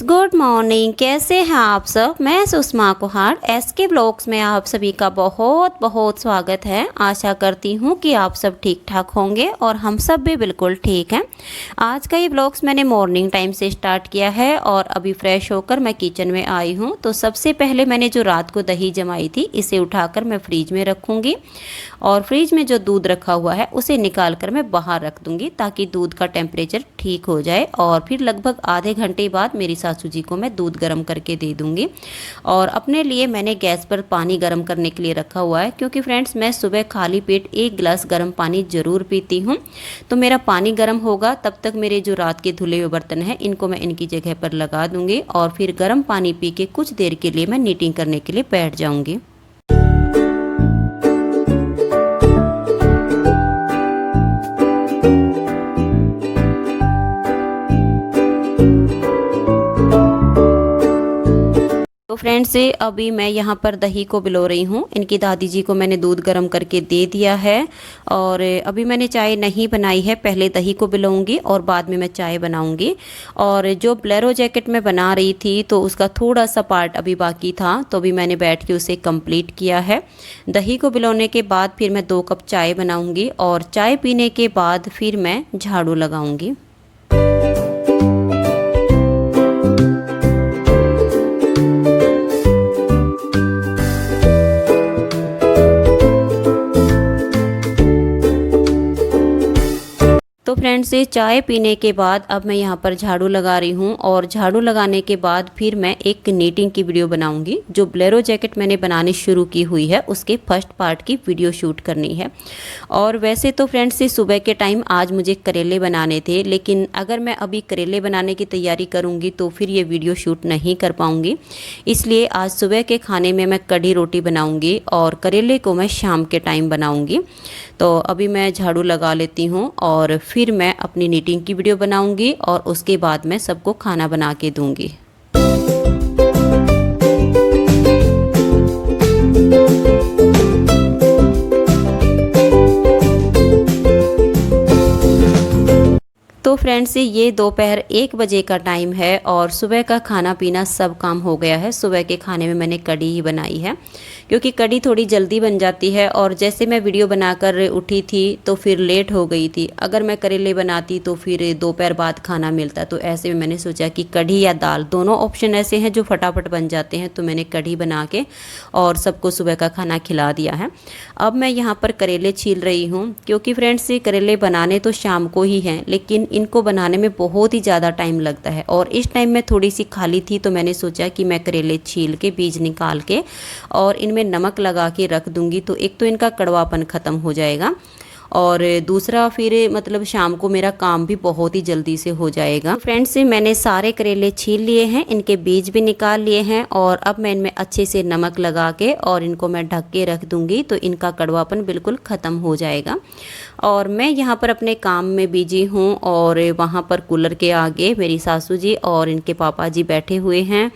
Good morning. कैसे हैं आप सब? मैं सुषमा कुहार एसके ब्लॉग्स में आप सभी का बहुत बहुत स्वागत है। आशा करती हूँ कि आप सब ठीक ठाक होंगे और हम सब भी बिल्कुल ठीक हैं। आज का ये ब्लॉग्स मैंने मॉर्निंग टाइम से स्टार्ट किया है और अभी फ्रेश होकर मैं किचन में आई हूँ। तो सबसे पहले मैंने जो रात को दही जमाई थी इसे उठाकर मैं फ्रिज में रखूँगी और फ्रिज में जो दूध रखा हुआ है उसे निकाल कर मैं बाहर रख दूँगी ताकि दूध का टेम्परेचर ठीक हो जाए। और फिर लगभग आधे घंटे बाद मेरी सासू जी को मैं दूध गर्म करके दे दूंगी। और अपने लिए मैंने गैस पर पानी गर्म करने के लिए रखा हुआ है क्योंकि फ्रेंड्स मैं सुबह खाली पेट 1 गिलास गर्म पानी ज़रूर पीती हूँ। तो मेरा पानी गर्म होगा तब तक मेरे जो रात के धुले हुए बर्तन हैं इनको मैं इनकी जगह पर लगा दूंगी और फिर गर्म पानी पी के कुछ देर के लिए मैं नीटिंग करने के लिए बैठ जाऊँगी। तो फ्रेंड्स अभी मैं यहाँ पर दही को बिलो रही हूँ। इनकी दादी जी को मैंने दूध गर्म करके दे दिया है और अभी मैंने चाय नहीं बनाई है। पहले दही को बिलोऊंगी और बाद में मैं चाय बनाऊंगी। और जो ब्लेरो जैकेट मैं बना रही थी तो उसका थोड़ा सा पार्ट अभी बाकी था तो अभी मैंने बैठ के उसे कंप्लीट किया है। दही को बिलोने के बाद फिर मैं 2 कप चाय बनाऊँगी और चाय पीने के बाद फिर मैं झाड़ू लगाऊँगी। तो फ्रेंड्स ये चाय पीने के बाद अब मैं यहाँ पर झाड़ू लगा रही हूँ और झाड़ू लगाने के बाद फिर मैं एक नीटिंग की वीडियो बनाऊँगी। जो ब्लेरो जैकेट मैंने बनानी शुरू की हुई है उसके फर्स्ट पार्ट की वीडियो शूट करनी है। और वैसे तो फ्रेंड्स ये सुबह के टाइम आज मुझे करेले बनाने थे, लेकिन अगर मैं अभी करेले बनाने की तैयारी करूँगी तो फिर ये वीडियो शूट नहीं कर पाऊँगी। इसलिए आज सुबह के खाने में मैं कढ़ी रोटी बनाऊँगी और करेले को मैं शाम के टाइम बनाऊँगी। तो अभी मैं झाड़ू लगा लेती हूँ और फिर मैं अपनी नीटिंग की वीडियो बनाऊंगी और उसके बाद मैं सबको खाना बना के दूंगी। तो फ्रेंड्स ये दोपहर 1 बजे का टाइम है और सुबह का खाना पीना सब काम हो गया है। सुबह के खाने में मैंने कढ़ी ही बनाई है क्योंकि कढ़ी थोड़ी जल्दी बन जाती है और जैसे मैं वीडियो बनाकर उठी थी तो फिर लेट हो गई थी। अगर मैं करेले बनाती तो फिर दोपहर बाद खाना मिलता, तो ऐसे में मैंने सोचा कि कढ़ी या दाल दोनों ऑप्शन ऐसे हैं जो फटाफट बन जाते हैं, तो मैंने कढ़ी बना के और सबको सुबह का खाना खिला दिया है। अब मैं यहाँ पर करेले छील रही हूँ क्योंकि फ्रेंड्स ये करेले बनाने तो शाम को ही हैं लेकिन इनको बनाने में बहुत ही ज़्यादा टाइम लगता है और इस टाइम मैं थोड़ी सी खाली थी तो मैंने सोचा कि मैं करेले छील के बीज निकाल के और इनमें नमक लगा के रख दूंगी। तो एक तो इनका कड़वापन ख़त्म हो जाएगा और दूसरा फिर मतलब शाम को मेरा काम भी बहुत ही जल्दी से हो जाएगा। फ्रेंड्स मैंने सारे करेले छील लिए हैं, इनके बीज भी निकाल लिए हैं और अब मैं इनमें अच्छे से नमक लगा के और इनको मैं ढक के रख दूंगी तो इनका कड़वापन बिल्कुल ख़त्म हो जाएगा। और मैं यहाँ पर अपने काम में बिजी हूँ और वहाँ पर कूलर के आगे मेरी सासू जी और इनके पापा जी बैठे हुए हैं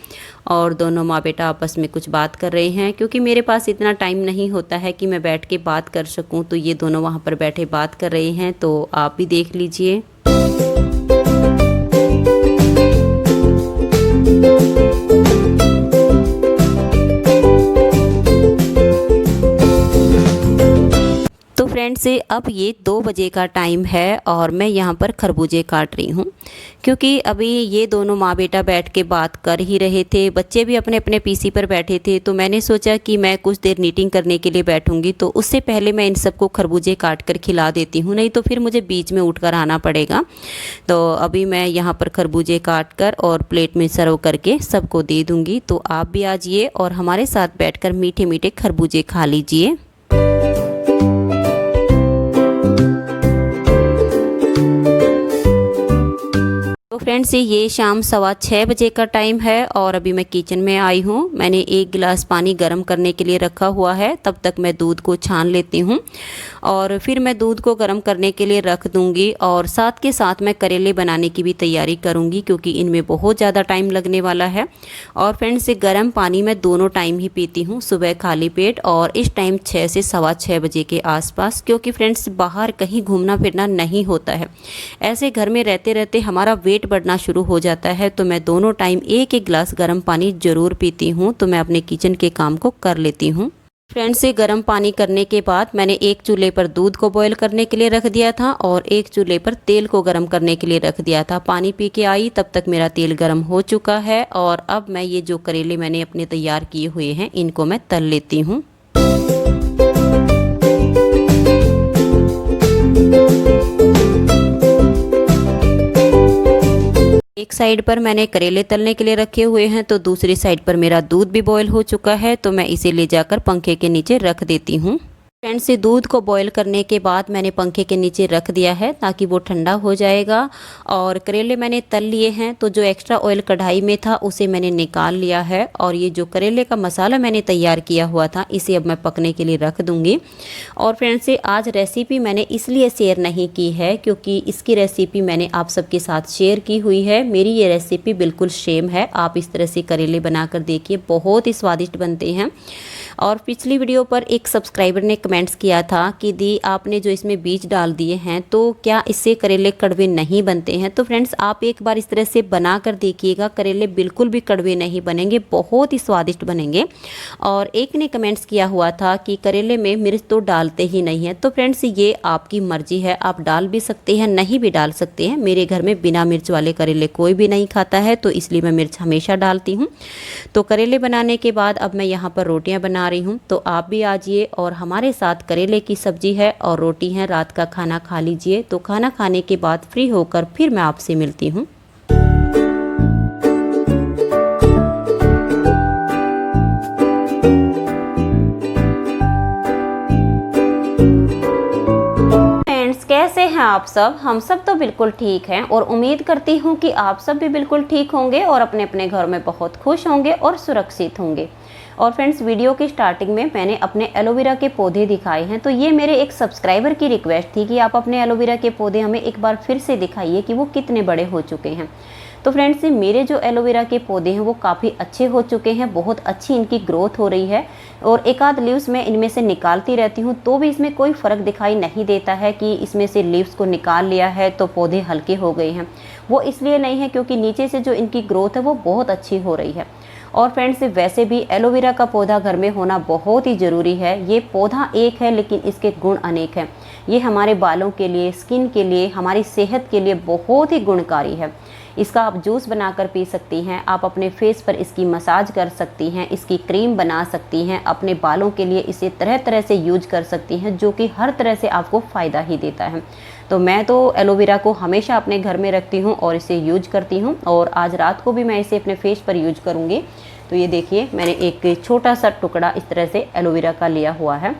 और दोनों माँ बेटा आपस में कुछ बात कर रहे हैं। क्योंकि मेरे पास इतना टाइम नहीं होता है कि मैं बैठ के बात कर सकूं, तो ये दोनों वहाँ पर बैठे बात कर रहे हैं, तो आप भी देख लीजिए। तो फ्रेंड्स अब ये 2 बजे का टाइम है और मैं यहाँ पर खरबूजे काट रही हूँ क्योंकि अभी ये दोनों माँ बेटा बैठ के बात कर ही रहे थे। बच्चे भी अपने अपने पीसी पर बैठे थे तो मैंने सोचा कि मैं कुछ देर नीटिंग करने के लिए बैठूंगी, तो उससे पहले मैं इन सबको खरबूजे काट कर खिला देती हूँ, नहीं तो फिर मुझे बीच में उठकर आना पड़ेगा। तो अभी मैं यहाँ पर खरबूजे काट कर और प्लेट में सर्व करके सबको दे दूँगी। तो आप भी आ जाइए और हमारे साथ बैठ कर मीठे मीठे खरबूजे खा लीजिए। तो फ्रेंड्स ये शाम 6:15 बजे का टाइम है और अभी मैं किचन में आई हूँ। मैंने 1 गिलास पानी गर्म करने के लिए रखा हुआ है, तब तक मैं दूध को छान लेती हूँ और फिर मैं दूध को गर्म करने के लिए रख दूँगी और साथ के साथ मैं करेले बनाने की भी तैयारी करूँगी क्योंकि इनमें बहुत ज़्यादा टाइम लगने वाला है। और फ्रेंड्स ये गर्म पानी मैं दोनों टाइम ही पीती हूँ, सुबह खाली पेट और इस टाइम 6 से 6:15 बजे के आसपास, क्योंकि फ्रेंड्स बाहर कहीं घूमना फिरना नहीं होता है। ऐसे घर में रहते रहते हमारा वेट बढ़ना शुरू हो जाता है तो मैं दोनों टाइम एक एक गिलास गर्म पानी ज़रूर पीती हूँ। तो मैं अपने किचन के काम को कर लेती हूँ। फ्रेंड्स, ये गर्म पानी करने के बाद मैंने एक चूल्हे पर दूध को बॉईल करने के लिए रख दिया था और एक चूल्हे पर तेल को गर्म करने के लिए रख दिया था। पानी पी के आई तब तक मेरा तेल गर्म हो चुका है और अब मैं ये जो करेले मैंने अपने तैयार किए हुए हैं इनको मैं तल लेती हूँ। एक साइड पर मैंने करेले तलने के लिए रखे हुए हैं तो दूसरी साइड पर मेरा दूध भी बॉईल हो चुका है तो मैं इसे ले जाकर पंखे के नीचे रख देती हूँ। फ्रेंड्स, से दूध को बॉईल करने के बाद मैंने पंखे के नीचे रख दिया है ताकि वो ठंडा हो जाएगा। और करेले मैंने तल लिए हैं तो जो एक्स्ट्रा ऑयल कढ़ाई में था उसे मैंने निकाल लिया है और ये जो करेले का मसाला मैंने तैयार किया हुआ था इसे अब मैं पकने के लिए रख दूँगी। और फ्रेंड्स, से आज रेसिपी मैंने इसलिए शेयर नहीं की है क्योंकि इसकी रेसिपी मैंने आप सबके साथ शेयर की हुई है। मेरी ये रेसिपी बिल्कुल सेम है। आप इस तरह से करेले बनाकर देखिए, बहुत ही स्वादिष्ट बनते हैं। और पिछली वीडियो पर एक सब्सक्राइबर ने कमेंट्स किया था कि दी आपने जो इसमें बीज डाल दिए हैं तो क्या इससे करेले कड़वे नहीं बनते हैं। तो फ्रेंड्स, आप एक बार इस तरह से बना कर देखिएगा, करेले बिल्कुल भी कड़वे नहीं बनेंगे, बहुत ही स्वादिष्ट बनेंगे। और एक ने कमेंट्स किया हुआ था कि करेले में मिर्च तो डालते ही नहीं है। तो फ्रेंड्स, ये आपकी मर्जी है, आप डाल भी सकते हैं, नहीं भी डाल सकते हैं। मेरे घर में बिना मिर्च वाले करेले कोई भी नहीं खाता है तो इसलिए मैं मिर्च हमेशा डालती हूँ। तो करेले बनाने के बाद अब मैं यहाँ पर रोटियाँ बना रही हूँ, तो आप भी आ जाइए और हमारे साथ करेले की सब्जी है और रोटी है, रात का खाना खा लीजिए। तो खाना खाने के बाद फ्री होकर फिर मैं आपसे मिलती हूँ। कैसे हैं आप सब? हम सब तो बिल्कुल ठीक हैं और उम्मीद करती हूँ कि आप सब भी बिल्कुल ठीक होंगे और अपने अपने घर में बहुत खुश होंगे और सुरक्षित होंगे। और फ्रेंड्स, वीडियो की स्टार्टिंग में मैंने अपने एलोवेरा के पौधे दिखाए हैं, तो ये मेरे एक सब्सक्राइबर की रिक्वेस्ट थी कि आप अपने एलोवेरा के पौधे हमें एक बार फिर से दिखाइए कि वो कितने बड़े हो चुके हैं। तो फ्रेंड्स, मेरे जो एलोवेरा के पौधे हैं वो काफ़ी अच्छे हो चुके हैं, बहुत अच्छी इनकी ग्रोथ हो रही है और एक आध लीव्स मैं इनमें से निकालती रहती हूँ तो भी इसमें कोई फ़र्क दिखाई नहीं देता है कि इसमें से लीव्स को निकाल लिया है तो पौधे हल्के हो गए हैं। वो इसलिए नहीं है क्योंकि नीचे से जो इनकी ग्रोथ है वो बहुत अच्छी हो रही है। और फ्रेंड्स, वैसे भी एलोवेरा का पौधा घर में होना बहुत ही ज़रूरी है। ये पौधा एक है लेकिन इसके गुण अनेक हैं। ये हमारे बालों के लिए, स्किन के लिए, हमारी सेहत के लिए बहुत ही गुणकारी है। इसका आप जूस बनाकर पी सकती हैं, आप अपने फेस पर इसकी मसाज कर सकती हैं, इसकी क्रीम बना सकती हैं, अपने बालों के लिए इसे तरह तरह से यूज कर सकती हैं जो कि हर तरह से आपको फ़ायदा ही देता है। तो मैं तो एलोवेरा को हमेशा अपने घर में रखती हूँ और इसे यूज करती हूँ और आज रात को भी मैं इसे अपने फेस पर यूज करूँगी। तो ये देखिए, मैंने एक छोटा सा टुकड़ा इस तरह से एलोवेरा का लिया हुआ है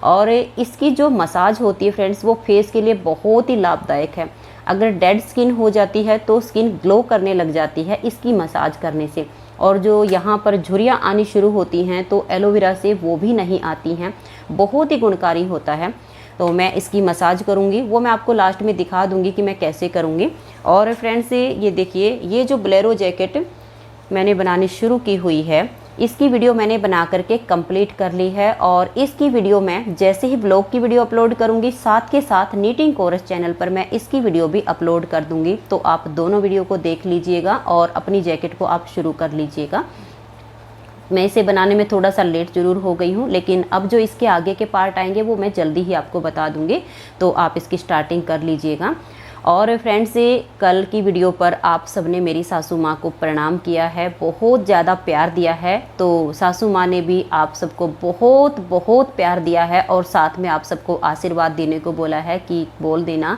और इसकी जो मसाज होती है फ्रेंड्स वो फेस के लिए बहुत ही लाभदायक है। अगर डेड स्किन हो जाती है तो स्किन ग्लो करने लग जाती है इसकी मसाज करने से, और जो यहाँ पर झुर्रियाँ आनी शुरू होती हैं तो एलोवेरा से वो भी नहीं आती हैं। बहुत ही गुणकारी होता है। तो मैं इसकी मसाज करूँगी, वो मैं आपको लास्ट में दिखा दूँगी कि मैं कैसे करूँगी। और फ्रेंड्स, ये देखिए, ये जो बोलेरो जैकेट मैंने बनानी शुरू की हुई है इसकी वीडियो मैंने बना करके कंप्लीट कर ली है और इसकी वीडियो मैं जैसे ही ब्लॉग की वीडियो अपलोड करूंगी साथ के साथ नीटिंग कोरस चैनल पर मैं इसकी वीडियो भी अपलोड कर दूंगी। तो आप दोनों वीडियो को देख लीजिएगा और अपनी जैकेट को आप शुरू कर लीजिएगा। मैं इसे बनाने में थोड़ा सा लेट ज़रूर हो गई हूँ, लेकिन अब जो इसके आगे के पार्ट आएंगे वो मैं जल्दी ही आपको बता दूँगी, तो आप इसकी स्टार्टिंग कर लीजिएगा। और फ्रेंड्स, कल की वीडियो पर आप सबने मेरी सासू माँ को प्रणाम किया है, बहुत ज़्यादा प्यार दिया है। तो सासू माँ ने भी आप सबको बहुत बहुत प्यार दिया है और साथ में आप सबको आशीर्वाद देने को बोला है कि बोल देना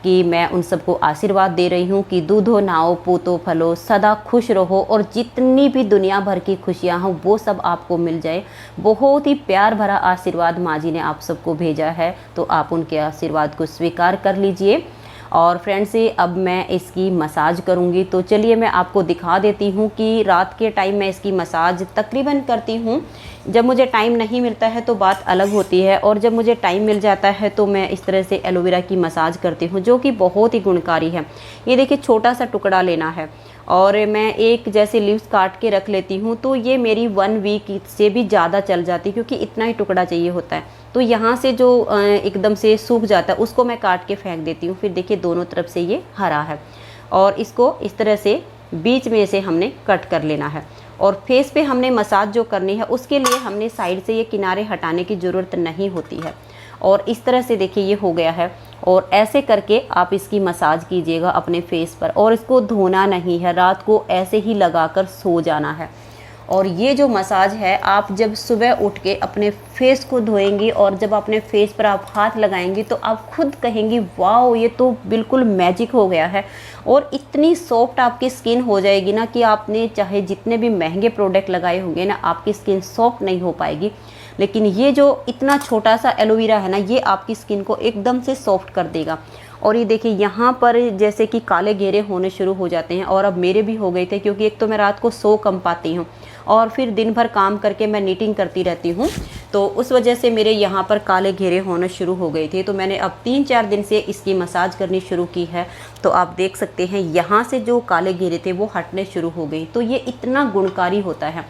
कि मैं उन सबको आशीर्वाद दे रही हूँ कि दूधो नाओ पूतो फलो, सदा खुश रहो और जितनी भी दुनिया भर की खुशियाँ हों वो सब आपको मिल जाए। बहुत ही प्यार भरा आशीर्वाद माँ जी ने आप सबको भेजा है, तो आप उनके आशीर्वाद को स्वीकार कर लीजिए। और फ्रेंड्स, अब मैं इसकी मसाज करूँगी, तो चलिए मैं आपको दिखा देती हूँ कि रात के टाइम मैं इसकी मसाज तकरीबन करती हूँ। जब मुझे टाइम नहीं मिलता है तो बात अलग होती है, और जब मुझे टाइम मिल जाता है तो मैं इस तरह से एलोवेरा की मसाज करती हूँ जो कि बहुत ही गुणकारी है। ये देखिए, छोटा सा टुकड़ा लेना है और मैं एक जैसे लीव्स काट के रख लेती हूँ, तो ये मेरी 1 वीक से भी ज़्यादा चल जाती क्योंकि इतना ही टुकड़ा चाहिए होता है। तो यहाँ से जो एकदम से सूख जाता है उसको मैं काट के फेंक देती हूँ। फिर देखिए, दोनों तरफ से ये हरा है और इसको इस तरह से बीच में से हमने कट कर लेना है। और फेस पे हमने मसाज जो करनी है उसके लिए हमने साइड से ये किनारे हटाने की ज़रूरत नहीं होती है। और इस तरह से देखिए ये हो गया है। और ऐसे करके आप इसकी मसाज कीजिएगा अपने फेस पर, और इसको धोना नहीं है, रात को ऐसे ही लगाकर सो जाना है। और ये जो मसाज है आप जब सुबह उठ के अपने फेस को धोएंगी और जब अपने फेस पर आप हाथ लगाएंगी तो आप खुद कहेंगी वाओ ये तो बिल्कुल मैजिक हो गया है। और इतनी सॉफ्ट आपकी स्किन हो जाएगी ना कि आपने चाहे जितने भी महंगे प्रोडक्ट लगाए होंगे ना, आपकी स्किन सॉफ्ट नहीं हो पाएगी। लेकिन ये जो इतना छोटा सा एलोवेरा है ना, ये आपकी स्किन को एकदम से सॉफ्ट कर देगा। और ये देखिए यहाँ पर जैसे कि काले घेरे होने शुरू हो जाते हैं, और अब मेरे भी हो गए थे, क्योंकि एक तो मैं रात को सो कम पाती हूँ और फिर दिन भर काम करके मैं नीटिंग करती रहती हूँ, तो उस वजह से मेरे यहाँ पर काले घेरे होने शुरू हो गए थे। तो मैंने अब 3-4 दिन से इसकी मसाज करनी शुरू की है। तो आप देख सकते हैं यहाँ से जो काले घेरे थे वो हटने शुरू हो गए। तो ये इतना गुणकारी होता है।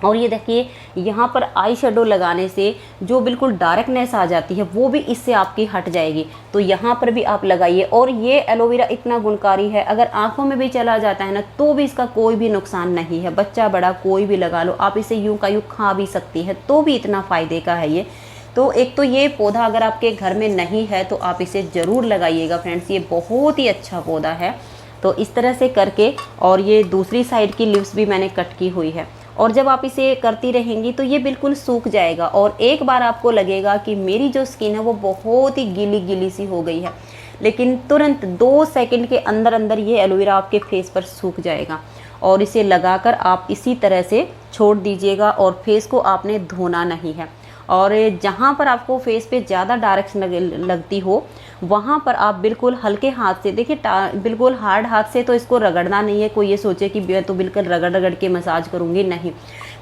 और ये देखिए यहाँ पर आई शेडो लगाने से जो बिल्कुल डार्कनेस आ जाती है वो भी इससे आपकी हट जाएगी। तो यहाँ पर भी आप लगाइए। और ये एलोवेरा इतना गुणकारी है, अगर आंखों में भी चला जाता है ना तो भी इसका कोई भी नुकसान नहीं है। बच्चा बड़ा कोई भी लगा लो, आप इसे यूं का यूं खा भी सकती है, तो भी इतना फ़ायदे का है ये। तो एक तो ये पौधा अगर आपके घर में नहीं है तो आप इसे ज़रूर लगाइएगा फ्रेंड्स, ये बहुत ही अच्छा पौधा है। तो इस तरह से करके, और ये दूसरी साइड की लिव्स भी मैंने कट की हुई है। और जब आप इसे करती रहेंगी तो ये बिल्कुल सूख जाएगा, और एक बार आपको लगेगा कि मेरी जो स्किन है वो बहुत ही गीली गीली सी हो गई है, लेकिन तुरंत 2 सेकंड के अंदर अंदर ये एलोवेरा आपके फेस पर सूख जाएगा। और इसे लगाकर आप इसी तरह से छोड़ दीजिएगा, और फेस को आपने धोना नहीं है। और जहाँ पर आपको फेस पे ज़्यादा डार्क लगती हो वहाँ पर आप बिल्कुल हल्के हाथ से, देखिए बिल्कुल हार्ड हाथ से तो इसको रगड़ना नहीं है। कोई ये सोचे कि मैं तो बिल्कुल रगड़ रगड़ के मसाज करूँगी, नहीं,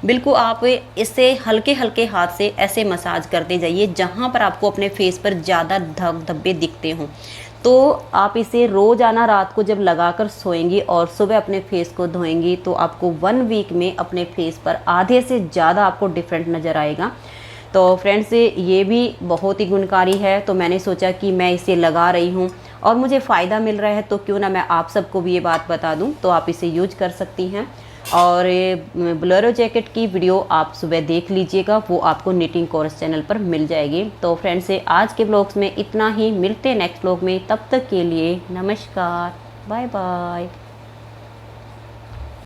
बिल्कुल आप इससे हल्के हल्के हाथ से ऐसे मसाज करते जाइए जहाँ पर आपको अपने फेस पर ज़्यादा धब्बे दिखते हों। तो आप इसे रोज़ाना रात को जब लगाकर सोएंगी और सुबह अपने फेस को धोएंगी तो आपको 1 वीक में अपने फेस पर आधे से ज़्यादा आपको डिफरेंट नज़र आएगा। तो फ्रेंड्स ये भी बहुत ही गुणकारी है, तो मैंने सोचा कि मैं इसे लगा रही हूँ और मुझे फ़ायदा मिल रहा है तो क्यों ना मैं आप सबको भी ये बात बता दूँ। तो आप इसे यूज कर सकती हैं। और बोलेरो जैकेट की वीडियो आप सुबह देख लीजिएगा, वो आपको निटिंग कोर्स चैनल पर मिल जाएगी। तो फ्रेंड्स आज के ब्लॉग्स में इतना ही, मिलते हैं नेक्स्ट ब्लॉग में, तब तक के लिए नमस्कार, बाय बाय।